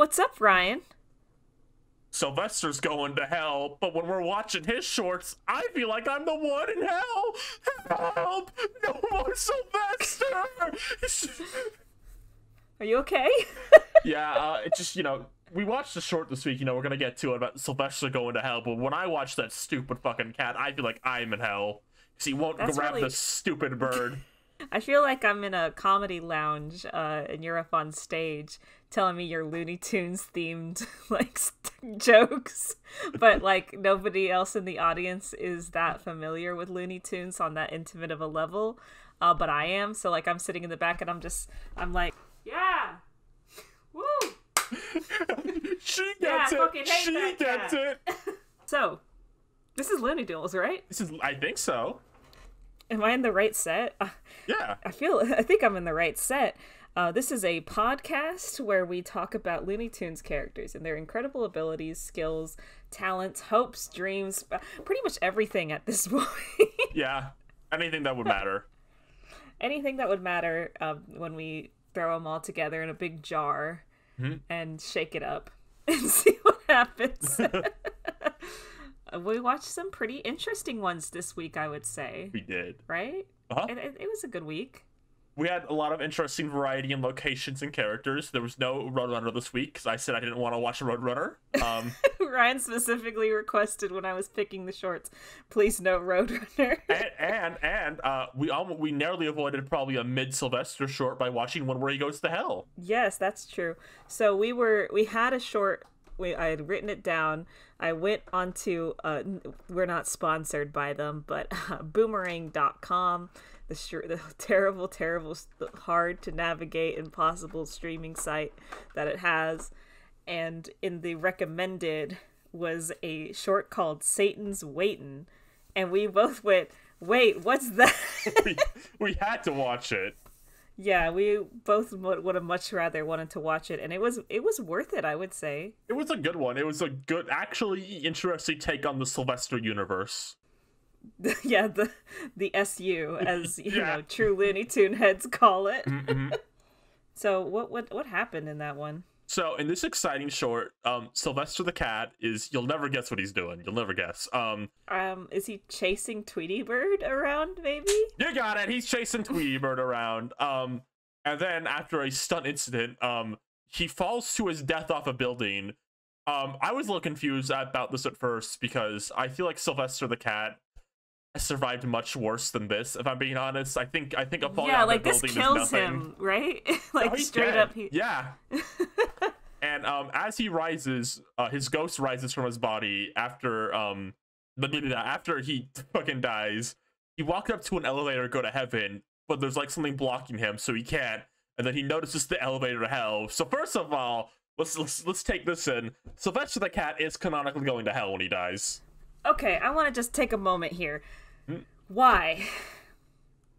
What's up, Ryan? Sylvester's going to hell, but when we're watching his shorts, I feel like I'm the one in hell. Help! No more Sylvester! Are you okay? Yeah, it just, we watched the short this week, we're gonna get to it about Sylvester going to hell, but when I watch that stupid fucking cat, I feel like I'm in hell. Because he won't grab the stupid bird. I feel like I'm in a comedy lounge, and you're up on stage telling me your Looney Tunes themed jokes, but nobody else in the audience is that familiar with Looney Tunes on that intimate of a level. But I am, so I'm sitting in the back and I'm like, yeah, woo. She gets it. She gets it. So, this is Looney Duels, right? I think so. Am I in the right set? Yeah. I think I'm in the right set. This is a podcast where we talk about Looney Tunes characters and their incredible abilities, skills, talents, hopes, dreams, pretty much everything at this point. Yeah. Anything that would matter. Anything that would matter when we throw them all together in a big jar and shake it up and see what happens. We watched some pretty interesting ones this week, I would say. We did. Right? Uh-huh. It was a good week. We had a lot of interesting variety in locations and characters. There was no Roadrunner this week because I said I didn't want to watch a Roadrunner. Ryan specifically requested when I was picking the shorts, please no Roadrunner. and we narrowly avoided probably a mid-Sylvester short by watching one where he goes to hell. Yes, that's true. So we had a short. I had written it down. I went onto, we're not sponsored by them, but boomerang.com, the terrible, hard to navigate, impossible streaming site that it has. And in the recommended was a short called Satan's Waitin'. And we both went, wait, what's that? we had to watch it. Yeah, we both would have much rather wanted to watch it, and it was worth it, I would say. It was a good one. It was a good, actually interesting take on the Sylvester universe. Yeah, the SU, as you know, true Looney Tune heads call it. Mm-hmm. So what happened in that one? So in this exciting short, Sylvester the cat you'll never guess what he's doing. You'll never guess. Is he chasing Tweety Bird around, maybe? You got it. He's chasing Tweety Bird around. And then after a stunt incident, he falls to his death off a building. I was a little confused about this at first because I feel like Sylvester the cat has survived much worse than this. If I'm being honest, I think a fall out of a building is nothing. This kills him, right? Straight up. Yeah. And as he rises, his ghost rises from his body after he fucking dies. He walked up to an elevator to go to heaven, but there's something blocking him, so he can't. And then he notices the elevator to hell. So first of all, let's take this in. Sylvester the cat is canonically going to hell when he dies. Okay, I want to just take a moment here. Why?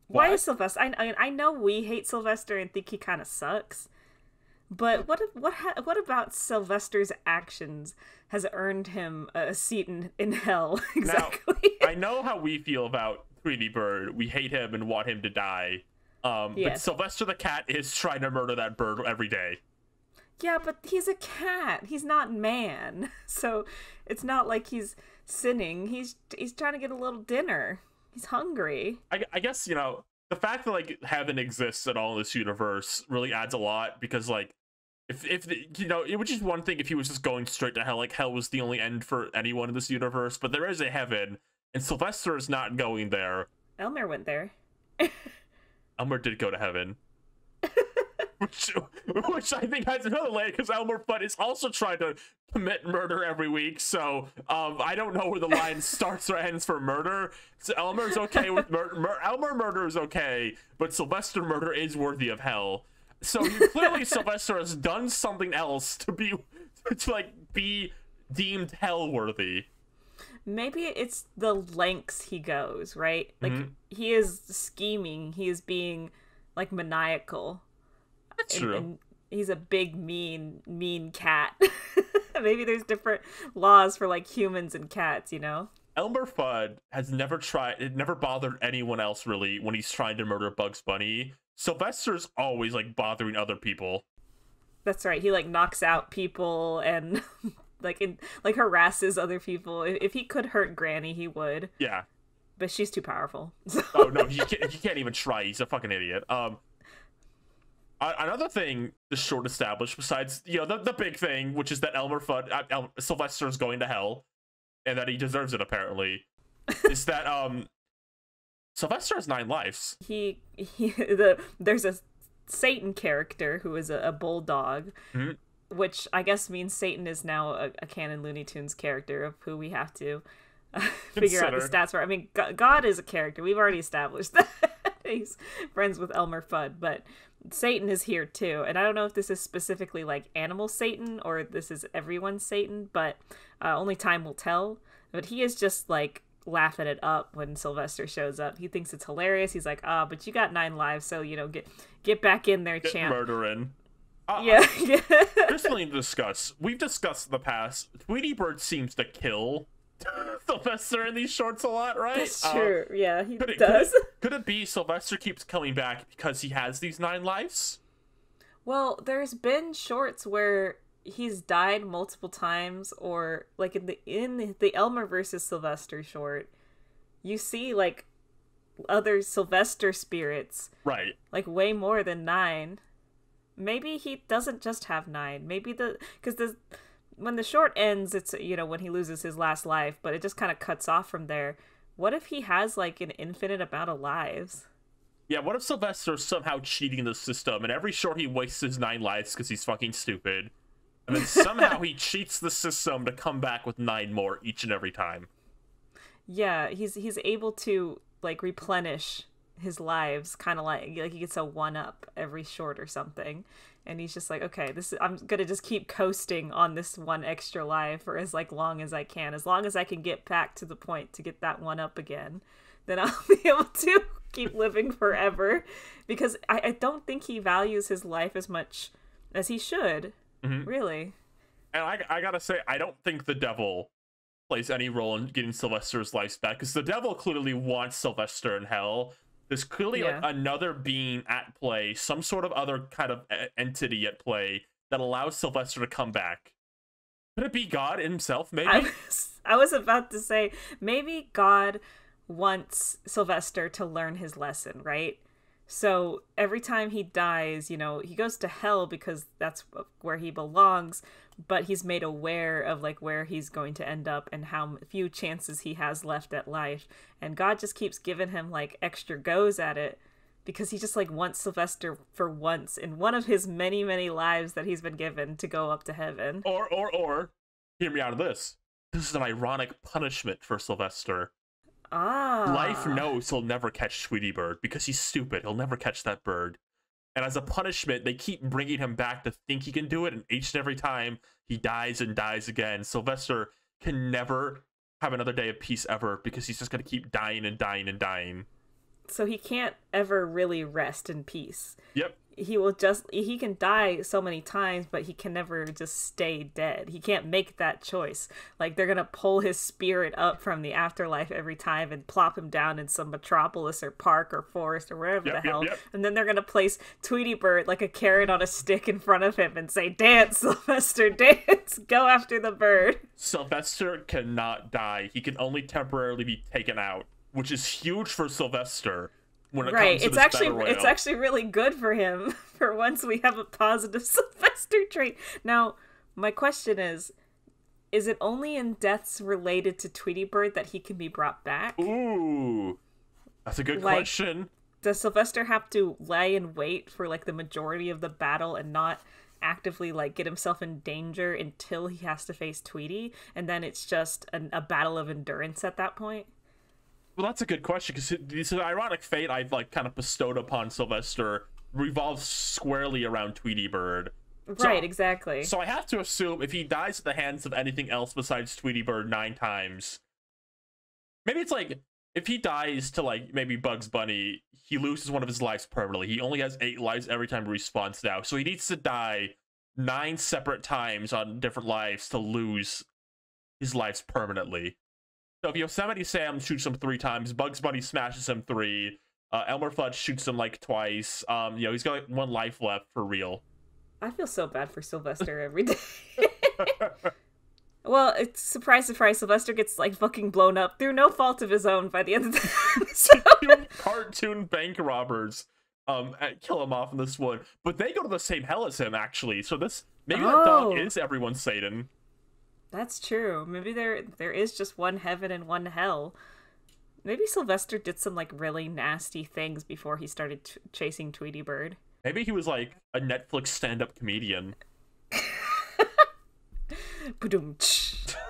Why is Sylvester? I know we hate Sylvester and think he kind of sucks, but what about Sylvester's actions has earned him a seat in hell? Exactly. Now, I know how we feel about Tweety Bird. We hate him and want him to die. But Sylvester the cat is trying to murder that bird every day. Yeah, but he's a cat. He's not man, so it's not like he's sinning. He's trying to get a little dinner. He's hungry. I guess, the fact that heaven exists at all in this universe really adds a lot because if it would just one thing if he was just going straight to hell, hell was the only end for anyone in this universe, but there is a heaven and Sylvester is not going there. Elmer went there. Elmer did go to heaven. Which I think has another layer because Elmer Fudd is also trying to commit murder every week. So I don't know where the line starts or ends for murder. So Elmer's okay with murder. Elmer murder is okay, but Sylvester murder is worthy of hell. So clearly Sylvester has done something else to be deemed hell worthy. Maybe it's the lengths he goes, right? He is scheming. He is being maniacal. That's true. And he's a big, mean cat. Maybe there's different laws for humans and cats, Elmer Fudd has it never bothered anyone else really when he's trying to murder Bugs Bunny. Sylvester's always bothering other people. That's right. He like knocks out people and like harasses other people. If he could hurt Granny, he would. Yeah. But she's too powerful. Oh no, he can't even try. He's a fucking idiot. Another thing the short established, besides the big thing, which is that Sylvester's going to hell, and that he deserves it apparently, is that Sylvester has 9 lives. There's a Satan character who is a bulldog, which I guess means Satan is now a canon Looney Tunes character of who we have to figure out the stats for. I mean, God is a character. We've already established that. He's friends with Elmer Fudd, but Satan is here too. And I don't know if this is specifically like animal Satan or this is everyone's Satan, but only time will tell. But he is just like laughing it up when Sylvester shows up. He thinks it's hilarious. He's like, but you got 9 lives, so get back in there, champ. Murdering. Yeah. There's something to discuss. We've discussed in the past. Tweety Bird seems to kill Sylvester in these shorts a lot, right? That's true. Yeah, he does. Could it be Sylvester keeps coming back because he has these 9 lives? Well, there's been shorts where he's died multiple times, or like in the Elmer versus Sylvester short, you see like other Sylvester spirits, right? Like way more than 9. Maybe he doesn't just have 9. Maybe because when the short ends, it's when he loses his last life, but it just kind of cuts off from there. What if he has like an infinite amount of lives? Yeah, what if Sylvester's somehow cheating the system, and every short he wastes his 9 lives because he's fucking stupid, and then somehow he cheats the system to come back with 9 more each and every time? Yeah, he's able to like replenish his lives, kind of like he gets a 1-up every short or something, and he's just like, okay, I'm gonna just keep coasting on this 1 extra life for as like long as I can. As long as I can get back to the point to get that 1-up again, then I'll be able to keep living forever. Because I don't think he values his life as much as he should, really. And I gotta say, I don't think the devil plays any role in getting Sylvester's life back, because the devil clearly wants Sylvester in hell. There's clearly like another being at play, some sort of other kind of entity at play that allows Sylvester to come back. Could it be God himself, maybe? I was about to say, maybe God wants Sylvester to learn his lesson, right? So every time he dies, he goes to hell because that's where he belongs, but he's made aware of like where he's going to end up and how few chances he has left at life. And God just keeps giving him like extra goes at it because he just like wants Sylvester for once in one of his many, many lives that he's been given to go up to heaven. Or hear me out of this. This is an ironic punishment for Sylvester. Life knows he'll never catch Tweety Bird because he's stupid. He'll never catch that bird. And as a punishment, they keep bringing him back to think he can do it, and each and every time he dies and dies again. Sylvester can never have another day of peace ever because he's just going to keep dying and dying and dying. So he can't ever really rest in peace. Yep. He can die so many times, but he can never just stay dead. He can't make that choice. Like, they're gonna pull his spirit up from the afterlife every time and plop him down in some metropolis or park or forest or wherever the hell. Yep. And then they're gonna place Tweety Bird like a carrot on a stick in front of him and say, "Dance, Sylvester, dance! Go after the bird." Sylvester cannot die. He can only temporarily be taken out, which is huge for Sylvester. Right, it's actually really good for him. For once, we have a positive Sylvester trait. Now, my question is it only in deaths related to Tweety Bird that he can be brought back? Ooh, that's a good question. Does Sylvester have to lay in wait for like the majority of the battle and not actively like get himself in danger until he has to face Tweety, and then it's just a battle of endurance at that point? Well, that's a good question, because this ironic fate I've like kind of bestowed upon Sylvester revolves squarely around Tweety Bird. Right, exactly. So I have to assume if he dies at the hands of anything else besides Tweety Bird 9 times, maybe it's like if he dies to like maybe Bugs Bunny, he loses one of his lives permanently. He only has 8 lives every time he respawns now, so he needs to die 9 separate times on different lives to lose his lives permanently. So if Yosemite Sam shoots him 3 times, Bugs Bunny smashes him 3, Elmer Fudd shoots him like twice, he's got like 1 life left for real. I feel so bad for Sylvester every day. Well, it's surprise, surprise. Sylvester gets like fucking blown up through no fault of his own by the end of the episode. Cartoon bank robbers kill him off in this one, but they go to the same hell as him actually. So maybe that dog is everyone's Satan. That's true. Maybe there is just one heaven and one hell. Maybe Sylvester did some like really nasty things before he started chasing Tweety Bird. Maybe he was like a Netflix stand-up comedian.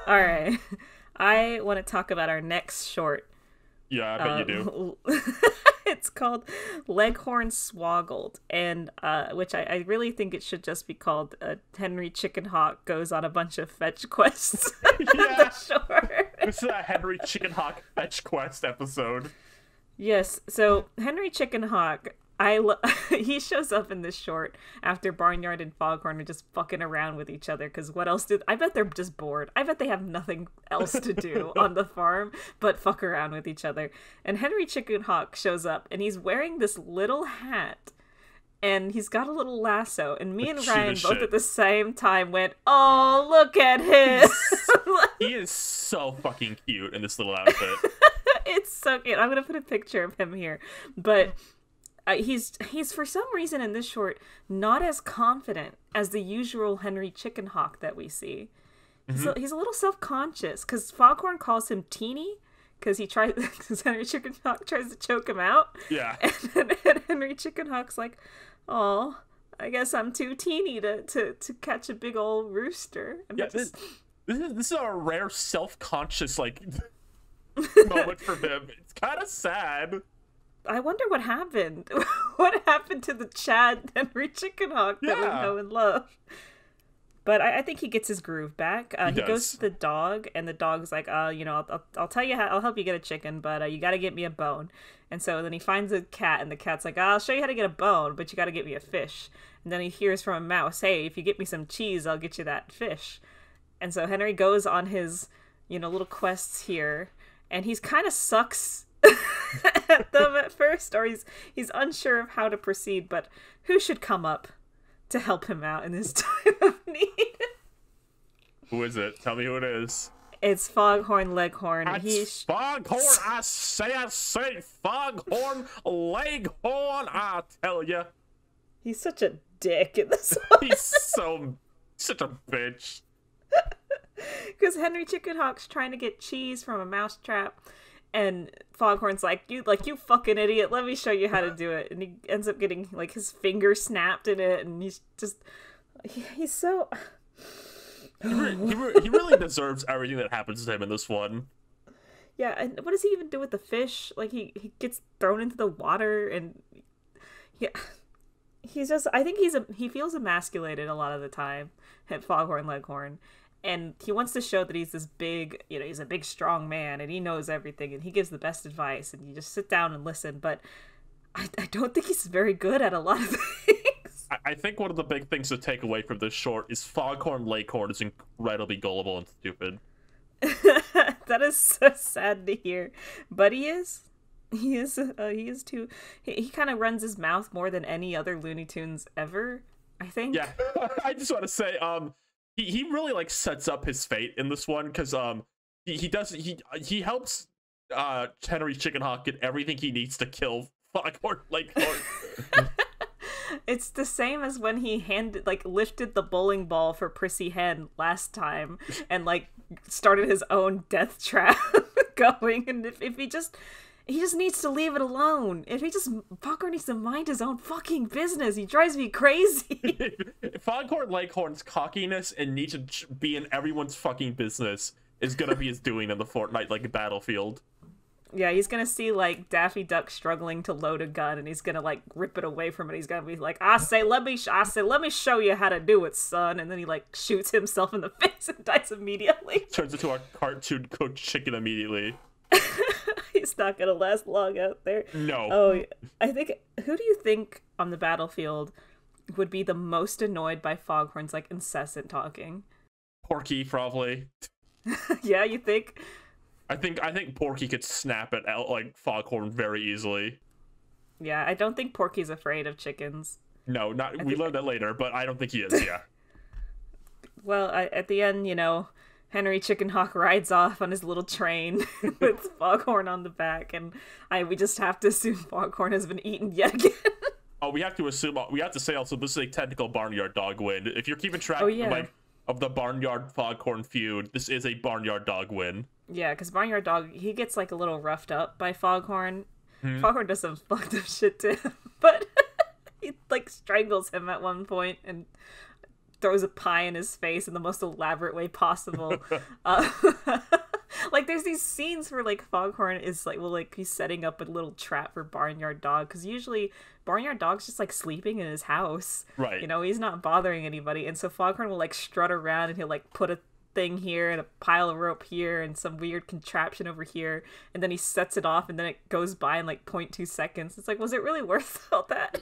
All right, I want to talk about our next short. Yeah, I bet you do. It's called Leghorn Swoggled, and which I really think it should just be called Henry Chickenhawk goes on a bunch of fetch quests. Yeah, this is a Henry Chickenhawk fetch quest episode. Yes, so Henry Chickenhawk, he shows up in this short after Barnyard and Foghorn are just fucking around with each other, because what else I bet they're just bored. I bet they have nothing else to do on the farm but fuck around with each other. And Henry Chickenhawk shows up, and he's wearing this little hat, and he's got a little lasso, and me and Ryan both at the same time went, oh, look at him! He is so fucking cute in this little outfit. It's so cute. I'm gonna put a picture of him here, but he's for some reason in this short not as confident as the usual Henry Chickenhawk that we see. Mm-hmm. He's a little self-conscious because Foghorn calls him teeny because Henry Chickenhawk tries to choke him out. Yeah, and Henry Chickenhawk's like, oh, I guess I'm too teeny to catch a big old rooster. And yeah, this is a rare self-conscious like moment for him. It's kind of sad. I wonder what happened. What happened to the Chad Henry Chickenhawk that we know and love? But I think he gets his groove back. He goes to the dog, and the dog's like, I'll tell you how, I'll help you get a chicken, but you got to get me a bone. And so then he finds a cat, and the cat's like, I'll show you how to get a bone, but you got to get me a fish. And then he hears from a mouse, hey, if you get me some cheese, I'll get you that fish. And so Henry goes on his, little quests here, and he's kind of sucks at them at first, or he's unsure of how to proceed, but who should come up to help him out in this time of need? Who is it? Tell me who it is. It's Foghorn Leghorn. Foghorn, I say, Foghorn Leghorn, I tell ya. He's such a dick in this one. He's such a bitch. Because Henry Chickenhawk's trying to get cheese from a mousetrap, and Foghorn's like, you fucking idiot, let me show you how to do it. And he ends up getting, like, his finger snapped in it, and he's so... He really deserves everything that happens to him in this one. Yeah, and what does he even do with the fish? Like, he gets thrown into the water, and... He's just... I think he feels emasculated a lot of the time at Foghorn Leghorn. And he wants to show that he's this big, he's a big, strong man, and he knows everything, and he gives the best advice, and you just sit down and listen. But I don't think he's very good at a lot of things. I think one of the big things to take away from this short is Foghorn Leghorn is incredibly gullible and stupid. That is so sad to hear. But he is. He is too. He kind of runs his mouth more than any other Looney Tunes ever, I think. Yeah, I just want to say, He really like sets up his fate in this one because he helps Henry Chickenhawk get everything he needs to kill Foghorn Leghorn. It's the same as when he lifted the bowling ball for Prissy Hen last time and like started his own death trap going. And if he just needs to leave it alone. Foghorn needs to mind his own fucking business. He drives me crazy. Foghorn Leghorn's cockiness and need to be in everyone's fucking business is gonna be his doing in the Fortnite battlefield. Yeah, he's gonna see like Daffy Duck struggling to load a gun, and he's gonna like rip it away from it. He's gonna be like, let me show you how to do it, son. And then he like shoots himself in the face and dies immediately. Turns into a cartoon cooked chicken immediately. He's not gonna last long out there. No. Oh, I think. Who do you think on the battlefield would be the most annoyed by Foghorn's like incessant talking? Porky, probably. Yeah, you think? I think Porky could snap at like Foghorn very easily. Yeah, I don't think Porky's afraid of chickens. No, not we learned that later, but I don't think he is. Yeah. Well, at the end, Henry Chickenhawk rides off on his little train with Foghorn on the back, and we just have to assume Foghorn has been eaten yet again. Oh, we have to say also this is a technical Barnyard Dog win. If you're keeping track of the Barnyard Foghorn feud, this is a Barnyard Dog win. Yeah, because Barnyard Dog, he gets like a little roughed up by Foghorn. Foghorn does some fucked up shit to him, but he like strangles him at one point and throws a pie in his face in the most elaborate way possible. Like there's these scenes where like Foghorn is like he's setting up a little trap for Barnyard Dog, because usually Barnyard Dog's just like sleeping in his house, right? He's not bothering anybody, and so Foghorn will like strut around and he'll like put a thing here and a pile of rope here and some weird contraption over here, and then he sets it off and then it goes by in like 0.2 seconds. It's like, was it really worth all that?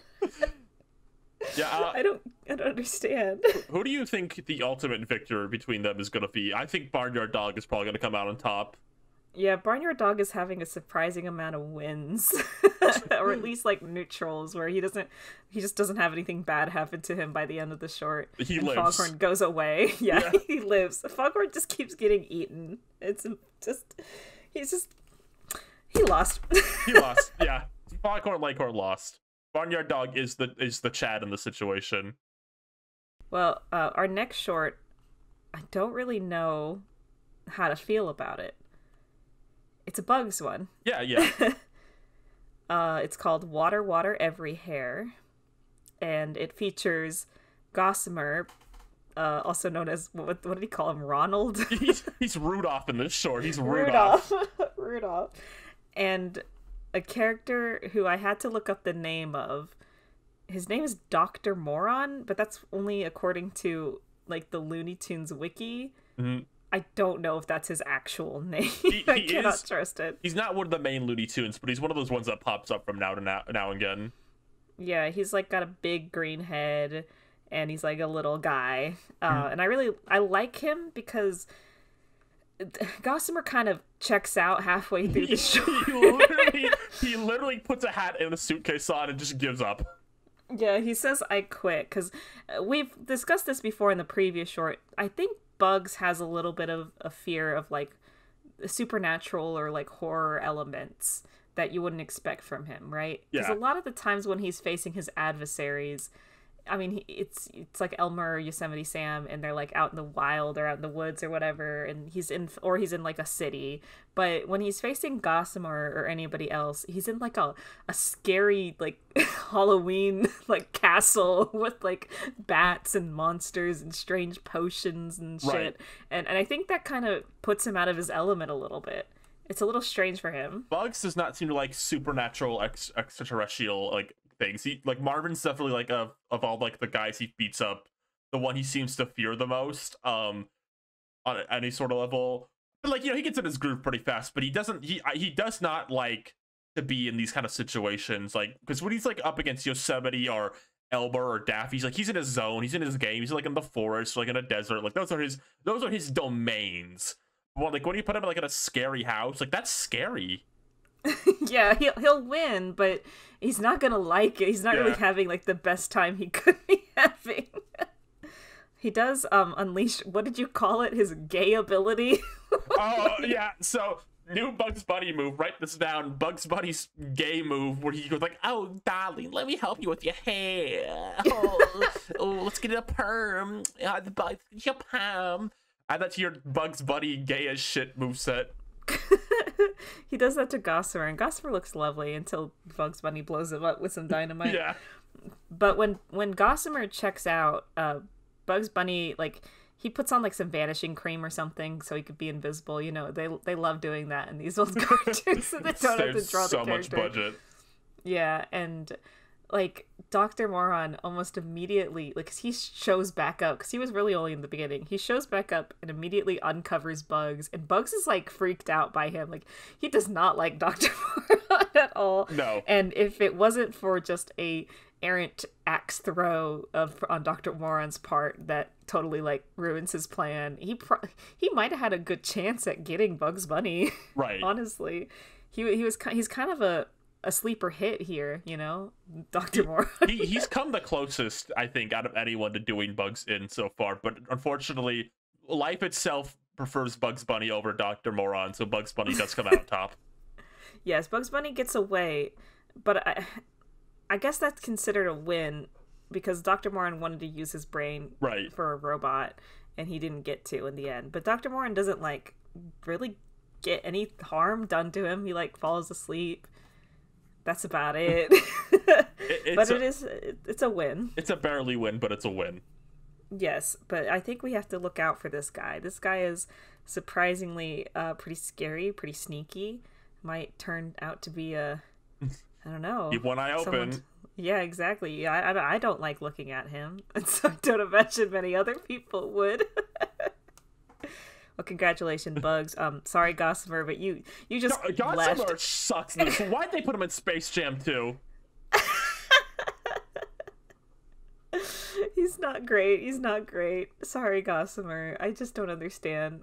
Yeah, I don't understand. Who do you think the ultimate victor between them is going to be? I think Barnyard Dog is probably going to come out on top. Yeah, Barnyard Dog is having a surprising amount of wins, or at least like neutrals, where he just doesn't have anything bad happen to him by the end of the short. He and lives. Foghorn goes away. Yeah, he lives. Foghorn just keeps getting eaten. It's just he lost. He lost. Yeah, Foghorn Leghorn lost. Barnyard Dog is the Chad in the situation. Well, our next short, I don't really know how to feel about it. It's a Bugs one. Yeah. It's called Water, Water Every Hare, and it features Gossamer, also known as, what did he call him, Ronald? He's Rudolph in this short. He's Rudolph. Rudolph. And a character who I had to look up the name of. His name is Dr. Moron, but that's only according to like the Looney Tunes wiki. Mm-hmm. I don't know if that's his actual name. I cannot trust it. He's not one of the main Looney Tunes, but he's one of those ones that pops up from now and again. Yeah, he's like got a big green head, and he's like a little guy. And I like him because Gossamer kind of checks out halfway through the show. he literally puts a hat and a suitcase on and just gives up. Yeah, he says, I quit, because we've discussed this before in the previous short. I think Bugs has a little bit of a fear of like supernatural or like horror elements that you wouldn't expect from him, right? Because a lot of the times when he's facing his adversaries, I mean, it's like Elmer or Yosemite Sam, and they're like out in the wild or out in the woods or whatever, and he's in like a city. But when he's facing Gossamer or anybody else, he's in like a scary like Halloween like castle with like bats and monsters and strange potions and shit. Right. And I think that kind of puts him out of his element a little bit. It's a little strange for him. Bugs does not seem to like supernatural extraterrestrial like things. He like Marvin's definitely like of all like the guys he beats up, the one he seems to fear the most on any sort of level. But like, he gets in his groove pretty fast, but he does not like to be in these kind of situations, like, because when he's like up against Yosemite or Elmer or Daffy, he's in his zone, he's in his game, he's like in the forest, like in a desert, like those are his domains. Well, like when you put him like in a scary house, like that's scary. Yeah, he'll win, but he's not gonna like it. He's not really having like the best time he could be having. He does unleash, what did you call it? His gay ability? Oh yeah, so new Bugs Bunny move. Write this down. Bugs Bunny's gay move, where he goes like, "Oh, darling, let me help you with your hair. Oh, let's get a perm. Your perm." Add that to your Bugs Bunny gay as shit moveset. He does that to Gossamer, and Gossamer looks lovely until Bugs Bunny blows him up with some dynamite. Yeah. But when Gossamer checks out, Bugs Bunny, like, he puts on like some vanishing cream or something so he could be invisible. They love doing that in these old cartoons, so they don't have to draw the character. So much budget. Yeah, and like Dr. Moron almost immediately, like, 'cause he shows back up, because he was really only in the beginning. He shows back up and immediately uncovers Bugs, and Bugs is like freaked out by him. Like, he does not like Dr. Moron at all. No. And if it wasn't for just a errant axe throw on Dr. Moron's part that totally like ruins his plan, he might have had a good chance at getting Bugs Bunny. Right. Honestly, he's kind of a a sleeper hit here, you know, Dr. Moron. He's come the closest, I think, out of anyone to doing Bugs in so far. But unfortunately, life itself prefers Bugs Bunny over Dr. Moron, so Bugs Bunny does come out top. Yes, Bugs Bunny gets away, but I guess that's considered a win because Dr. Moron wanted to use his brain for a robot, and he didn't get to in the end. But Dr. Moron doesn't, like, really get any harm done to him. He, like, falls asleep. That's about it. But it's a win. It's a barely win, but it's a win. Yes, but I think we have to look out for this guy. This guy is surprisingly pretty scary, pretty sneaky. Might turn out to be I don't know. Keep one eye open. Yeah, exactly. Yeah, I don't like looking at him, and so I don't imagine many other people would. Well, congratulations, Bugs. Sorry, Gossamer, but you just Gossamer left. Sucks. Why'd they put him in Space Jam 2? He's not great. He's not great. Sorry, Gossamer. I just don't understand.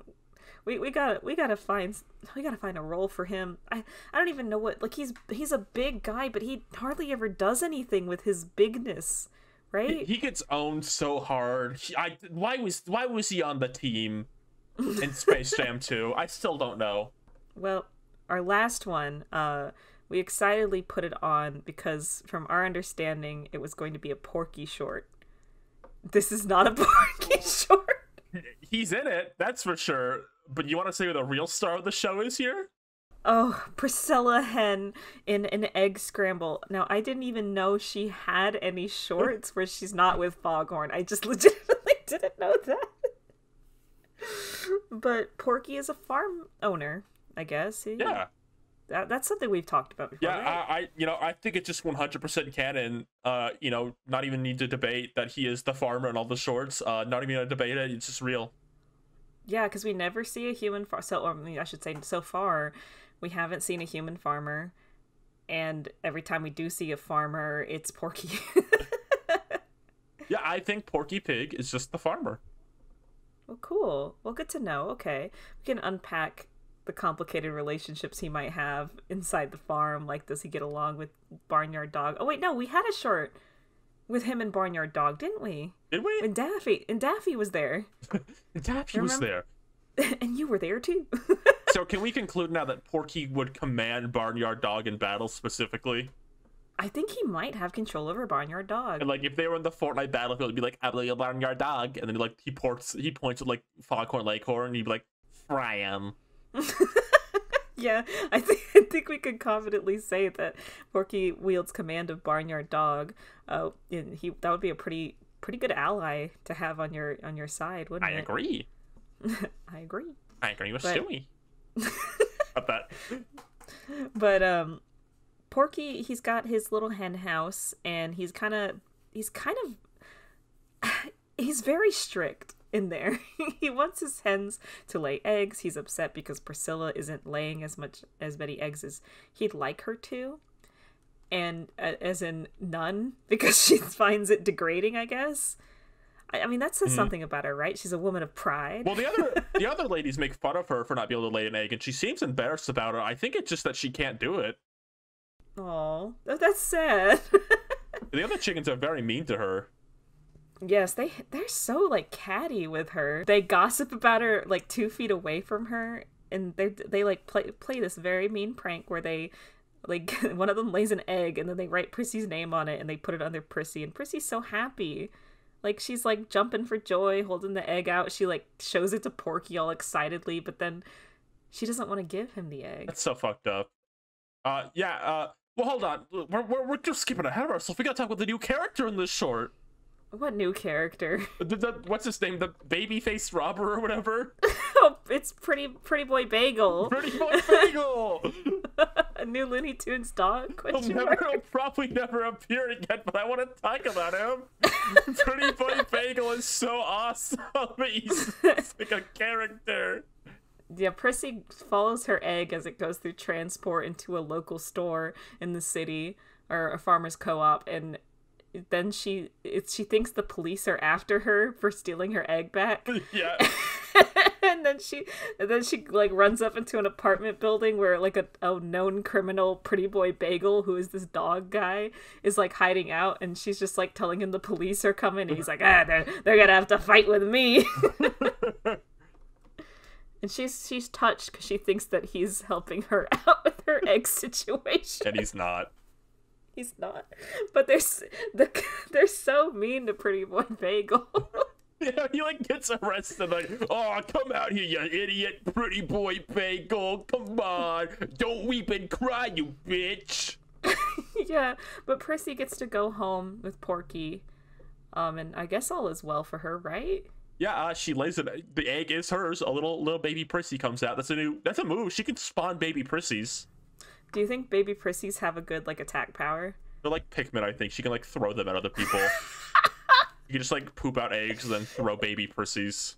We gotta find a role for him. I don't even know what, like, he's a big guy, but he hardly ever does anything with his bigness, right? He gets owned so hard. Why was he on the team in Space Jam 2? I still don't know. Well, our last one, we excitedly put it on because from our understanding it was going to be a Porky short. This is not a Porky short. He's in it, that's for sure. But you want to say who the real star of the show is here? Oh, Priscilla Hen in an Egg Scramble. Now, I didn't even know she had any shorts where she's not with Foghorn. I just legitimately didn't know that. But Porky is a farm owner, I guess. Yeah. That's something we've talked about before. Yeah, right? I think it's just 100% canon. Not even need to debate that he is the farmer in all the shorts. Not even gonna debate it. It's just real. Yeah, because we never see a human I should say, so far, we haven't seen a human farmer, and every time we do see a farmer, it's Porky. Yeah, I think Porky Pig is just the farmer. Well, cool. Well, good to know. Okay, we can unpack the complicated relationships he might have inside the farm. Like, does he get along with Barnyard Dog? Oh wait, no, we had a short with him and Barnyard Dog, didn't we? Did we? And Daffy was there. Daffy was there. And you were there too. So can we conclude now that Porky would command Barnyard Dog in battle specifically? I think he might have control over Barnyard Dog. And like if they were in the Fortnite battlefield, it'd be like, "I believe Barnyard Dog," and then like he points at like Foghorn Leghorn, and he'd be like, "Fry him." Yeah, I think we could confidently say that Porky wields command of Barnyard Dog. That would be a pretty good ally to have on your side, wouldn't it? I agree. I agree. I agree with Stewie. About that. But Porky, he's got his little hen house, and he's very strict in there. He wants his hens to lay eggs. He's upset because Priscilla isn't laying as many eggs as he'd like her to, and as in none, because she finds it degrading, I guess. I mean, that says something about her, right? She's a woman of pride. Well, the other ladies make fun of her for not being able to lay an egg, and she seems embarrassed about it. I think it's just that she can't do it. Oh, that's sad. The other chickens are very mean to her. Yes, they're so, like, catty with her. They gossip about her, like, 2 feet away from her, and they like play this very mean prank where they, like, one of them lays an egg, and then they write Prissy's name on it, and they put it under Prissy, and Prissy's so happy. Like, she's, like, jumping for joy, holding the egg out. She, like, shows it to Porky all excitedly, but then she doesn't want to give him the egg. That's so fucked up. Well, hold on. We're just skipping ahead of ourselves. We gotta talk about the new character in this short. What new character? What's his name? The baby-faced robber or whatever? Oh, it's Pretty Boy Bagel. Pretty Boy Bagel! A new Looney Tunes dog? He'll probably never appear again, but I want to talk about him. Pretty Boy Bagel is so awesome. He's like a character. Yeah, Prissy follows her egg as it goes through transport into a local store in the city, or a farmer's co-op, and then she thinks the police are after her for stealing her egg back. Yeah. And and then she like runs up into an apartment building where like a known criminal Pretty Boy Bagel, who is this dog guy, is like hiding out, and she's just like telling him the police are coming, and he's like, they're gonna have to fight with me. And she's touched because she thinks that he's helping her out with her egg situation. And he's not. He's not. But they're so mean to Pretty Boy Bagel. Yeah, he like gets arrested like, oh, come out here, you idiot, Pretty Boy Bagel. Come on. Don't weep and cry, you bitch. Yeah, but Prissy gets to go home with Porky. And I guess all is well for her, right? Yeah, she lays it. The egg is hers. A little baby Prissy comes out. That's a move. She can spawn baby Prissies. Do you think baby Prissies have a good like attack power? They're like Pikmin, I think. She can like throw them at other people. You can just like poop out eggs and then throw baby Prissies.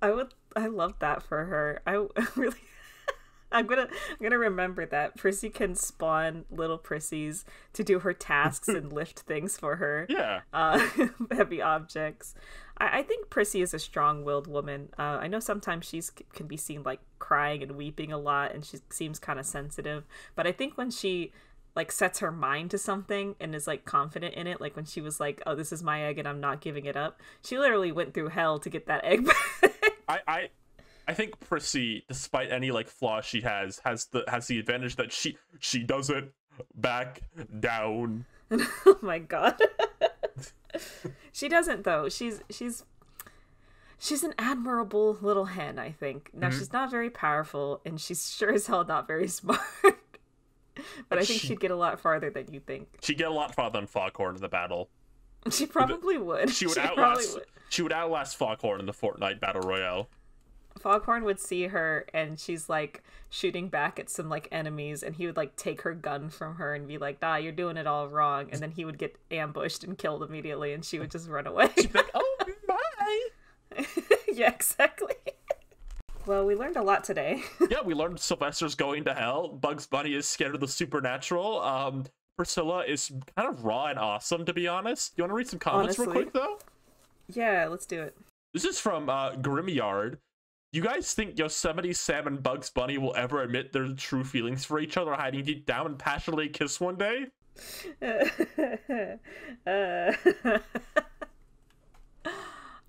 I love that for her. I really I'm gonna remember that. Prissy can spawn little Prissies to do her tasks and lift things for her. Yeah. Heavy objects. I think Prissy is a strong-willed woman. I know sometimes can be seen like crying and weeping a lot, and she seems kind of sensitive. But I think when she like sets her mind to something and is like confident in it, like when she was like, "Oh, this is my egg and I'm not giving it up," she literally went through hell to get that egg back. I think Prissy, despite any like flaws she has the advantage that she doesn't back down. Oh my god. She doesn't though. She's an admirable little hen, I think. Now she's not very powerful, and she's sure as hell not very smart. But I think she'd get a lot farther than you think. She'd get a lot farther than Foghorn in the battle. She probably would. She would outlast Foghorn in the Fortnite Battle Royale. Foghorn would see her and she's like shooting back at some like enemies, and he would like take her gun from her and be like, "Nah, you're doing it all wrong." And then he would get ambushed and killed immediately, and she would just run away. She'd be like, "Oh my!" Yeah, exactly. Well, we learned a lot today. Yeah, we learned Sylvester's going to hell. Bugs Bunny is scared of the supernatural. Priscilla is kind of raw and awesome, to be honest. You want to read some comments real quick, though? Yeah, let's do it. This is from Grimyard. You guys think Yosemite Sam and Bugs Bunny will ever admit their true feelings for each other, hiding deep down and passionately kiss one day?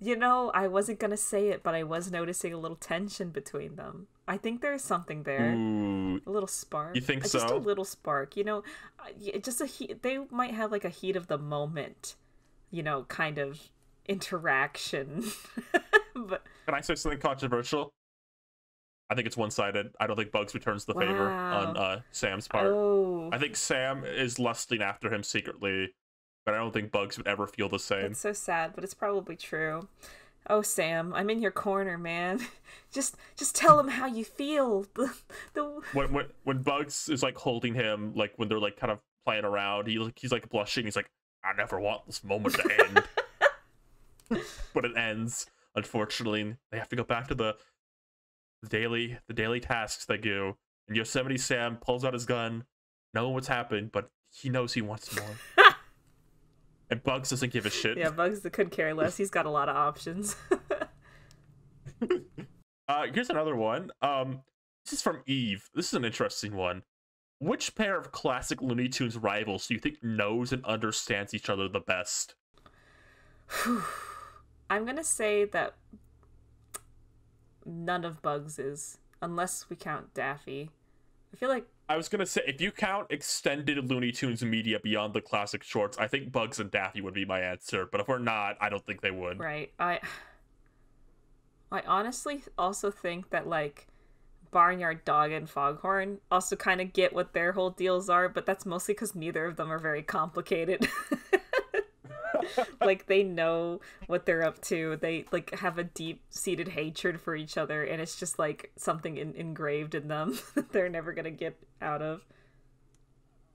You know, I wasn't gonna say it, but I was noticing a little tension between them. I think there's something there. Ooh. A little spark. You think so? Just a little spark. You know, just a heat. They might have like a heat of the moment, you know, kind of interaction. But can I say something controversial? I think it's one-sided. I don't think Bugs returns the favor on Sam's part. Oh. I think Sam is lusting after him secretly, but I don't think Bugs would ever feel the same. It's so sad, but it's probably true. Oh, Sam, I'm in your corner, man. Just tell him how you feel. When Bugs is like holding him, like when they're like kind of playing around, he's like blushing. He's like, "I never want this moment to end." But it ends. Unfortunately, they have to go back to the daily tasks they do. And Yosemite Sam pulls out his gun, knowing what's happened, but he knows he wants more. And Bugs doesn't give a shit. Yeah, Bugs could care less. He's got a lot of options. Here's another one. This is from Eve. This is an interesting one. Which pair of classic Looney Tunes rivals do you think knows and understands each other the best? I'm gonna say that none of Bugs is, unless we count Daffy. I feel like I was gonna say, if you count extended Looney Tunes media beyond the classic shorts, I think Bugs and Daffy would be my answer. But if we're not, I don't think they would. Right. I honestly also think that like Barnyard Dog and Foghorn also kind of get what their whole deals are, but that's mostly because neither of them are very complicated. Like they know what they're up to. They like have a deep-seated hatred for each other, and it's just like something engraved in them that they're never gonna get out of.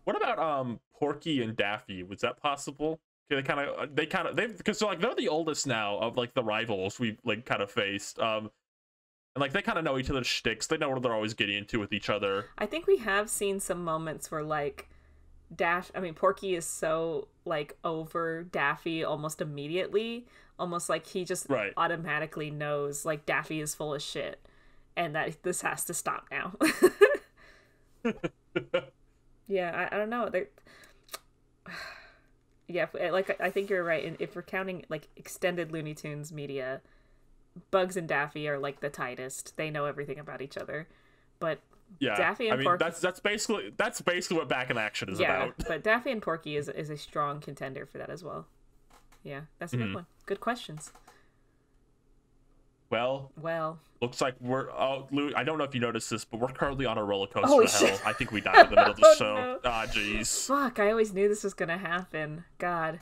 What about Porky and Daffy? Was that possible? They because they're the oldest now of like the rivals we've like kind of faced. And like they kind of know each other's shticks. They know what they're always getting into with each other. I think we have seen some moments where like Porky is so like over Daffy almost immediately, almost like he just automatically knows like Daffy is full of shit. and that this has to stop now. Yeah, I don't know. Yeah, like I think you're right. If we're counting like extended Looney Tunes media, Bugs and Daffy are like the tightest. They know everything about each other. But yeah, Daffy and Porky, that's basically what Back in Action is about. But Daffy and Porky is a strong contender for that as well. Yeah, that's a good one. Good questions. Well, looks like we're. Oh, Lou, I don't know if you noticed this, but we're currently on a roller coaster to hell. I think we died in the middle of the show. Ah, no. Jeez. Fuck! I always knew this was gonna happen. God.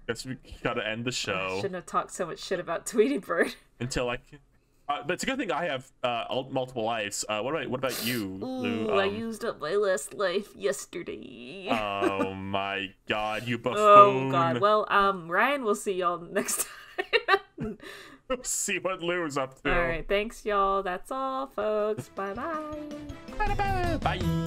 Guess we gotta end the show. I shouldn't have talked so much shit about Tweety Bird. Until like, but it's a good thing I have multiple lives. What about you, Lou? I used up my last life yesterday. Oh my God, you buffoon! Oh God. Well, Ryan, we'll see y'all next time. See what Lou's up to. All right, thanks y'all. That's all, folks. Bye-bye. Bye.